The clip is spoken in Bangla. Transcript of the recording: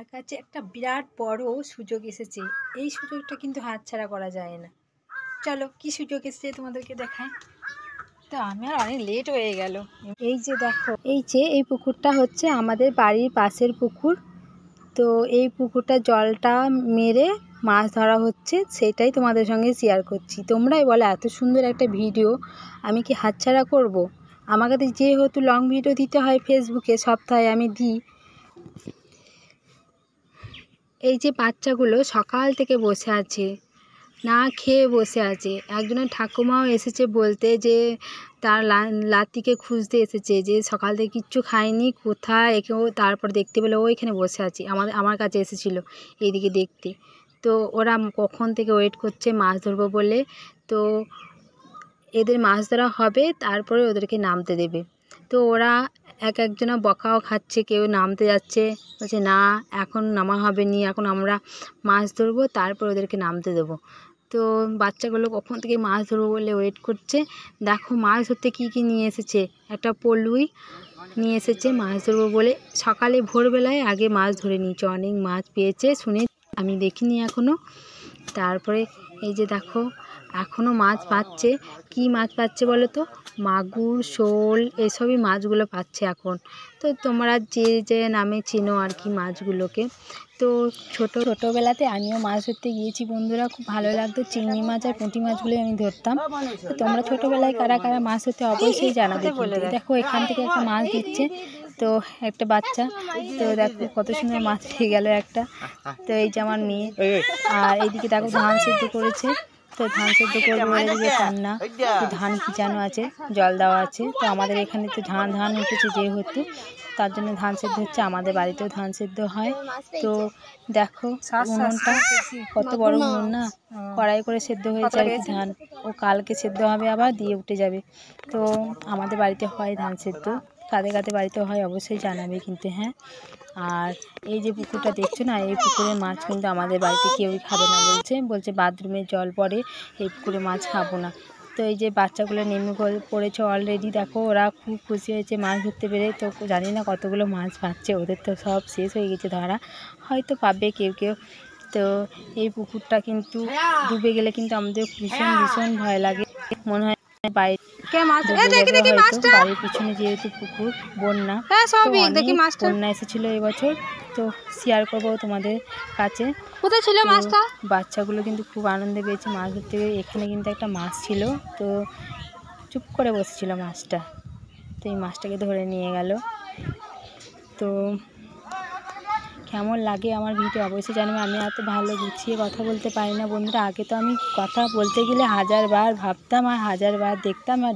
আমার কাছে একটা বিরাট বড় সুযোগ এসেছে। এই সুযোগটা কিন্তু হাতছাড়া করা যায় না। চলো কি সুযোগ এসেছে তোমাদেরকে দেখায়। তো আমার অনেক লেট হয়ে গেল। এই যে দেখো, এই পুকুরটা হচ্ছে আমাদের বাড়ির পাশের পুকুর। তো এই পুকুরটা জলটা মেরে মাছ ধরা হচ্ছে, সেটাই তোমাদের সঙ্গে শেয়ার করছি। তোমরাই বলো এত সুন্দর একটা ভিডিও আমি কি হাতছাড়া করব? আমাকে তো যেহেতু লং ভিডিও দিতে হয় ফেসবুকে, সপ্তাহে আমি দিই। এই যে বাচ্চাগুলো সকাল থেকে বসে আছে, না খেয়ে বসে আছে। একজনের ঠাকুমাও এসেছে বলতে যে তার লাতিকে খুঁজতে এসেছে, যে সকাল থেকে কিচ্ছু খায়নি, কোথায় একেও। তারপর দেখতে পেলে ও এখানে বসে আছে, আমার কাছে এসেছিলো এইদিকে দেখতে। তো ওরা কখন থেকে ওয়েট করছে মাছ ধরবো বলে। তো এদের মাছ ধরা হবে, তারপরে ওদেরকে নামতে দেবে। তো ওরা একজনা বকাও খাচ্ছে, কেউ নামতে যাচ্ছে, বলছে না এখন নামা হবে নি, এখন আমরা মাছ ধরবো তারপর ওদেরকে নামতে দেবো। তো বাচ্চাগুলো কখন থেকে মাছ ধরবো বলে ওয়েট করছে। দেখো মাছ ধরতে কী কী নিয়ে এসেছে। একটা পলুই নিয়ে এসেছে মাছ ধরবো বলে। সকালে ভোরবেলায় আগে মাছ ধরে নিয়েছে, অনেক মাছ পেয়েছে শুনে, আমি দেখিনি এখনও। তারপরে এই যে দেখো এখনও মাছ পাচ্ছে। কি মাছ পাচ্ছে বলো তো? মাগুর, শোল, এসবই মাছগুলো পাচ্ছে এখন। তো তোমরা যে নামে চেনো আর কি মাছগুলোকে। তো ছোটোবেলাতে আমিও মাছ ধরতে গিয়েছি বন্ধুরা, খুব ভালো লাগতো। চিংড়ি মাছ আর পুঁটি মাছগুলোই আমি ধরতাম। তো তোমরা ছোটোবেলায় কারা কারা মাছ ধরতে অবশ্যই জানাবে। দেখো এখান থেকে একটা মাছ দিচ্ছে, তো একটা বাচ্চা। তো দেখো কত সুন্দর মাছ পেয়ে গেল একটা। তো এই যে আমার মেয়ে। আর এইদিকে দেখো ধান সেদ্ধ করেছে। তো ধান সেদ্ধ করবো বলে দিকে কান্না। তো ধান ভিজানো আছে, জল দেওয়া আছে। তো আমাদের এখানে তো ধান উঠেছে যেহেতু, তার জন্য ধান সেদ্ধ হচ্ছে। আমাদের বাড়িতেও ধান সেদ্ধ হয়। তো দেখো উনুনটা কত বড় উনুন না, কড়াই করে সেদ্ধ হয়েছে আর কি ধান। ও কালকে সেদ্ধ হবে, আবার দিয়ে উঠে যাবে। তো আমাদের বাড়িতে হয় ধান সেদ্ধ। কাদের বাড়িতে হয় অবশ্যই জানাবে কিন্তু। হ্যাঁ, আর এই যে পুকুরটা দেখছো না, এই পুকুরের মাছ কিন্তু আমাদের বাড়িতে কেউই খাবে না, বলছে বাথরুমের জল পড়ে, এই পুকুরে মাছ খাবো না। তো এই যে বাচ্চাগুলো নেমে পড়েছে অলরেডি। দেখো ওরা খুব খুশি হয়েছে মাছ ধরতে পেরে। তো জানি না কতগুলো মাছ পাচ্ছে, ওদের তো সব শেষ হয়ে গেছে ধরা, হয়তো পাবে কেউ কেউ। তো এই পুকুরটা কিন্তু ডুবে গেলে কিন্তু আমাদের ভীষণ ভয় লাগে। মনে হয় বাড়ির পিছনে যেহেতু পুকুর, বন্যা বন্যা এসেছিল এবছর। তো শেয়ার করবো তোমাদের কাছে। কোথায় ছিল মাছটা? বাচ্চাগুলো কিন্তু খুব আনন্দ পেয়েছে মাছ ধরতে গিয়ে। এখানে কিন্তু একটা মাছ ছিল, তো চুপ করে বসেছিল মাছটা। তো এই মাছটাকে ধরে নিয়ে গেল। তো কেমন লাগে আমার ভিডিও অবশ্যই জানবে। আমি এত ভালো গুছিয়ে কথা বলতে পারি না বন্ধুরা। আগে তো আমি কথা বলতে গেলে 1000 বার ভাবতাম আর 1000 বার দেখতাম আর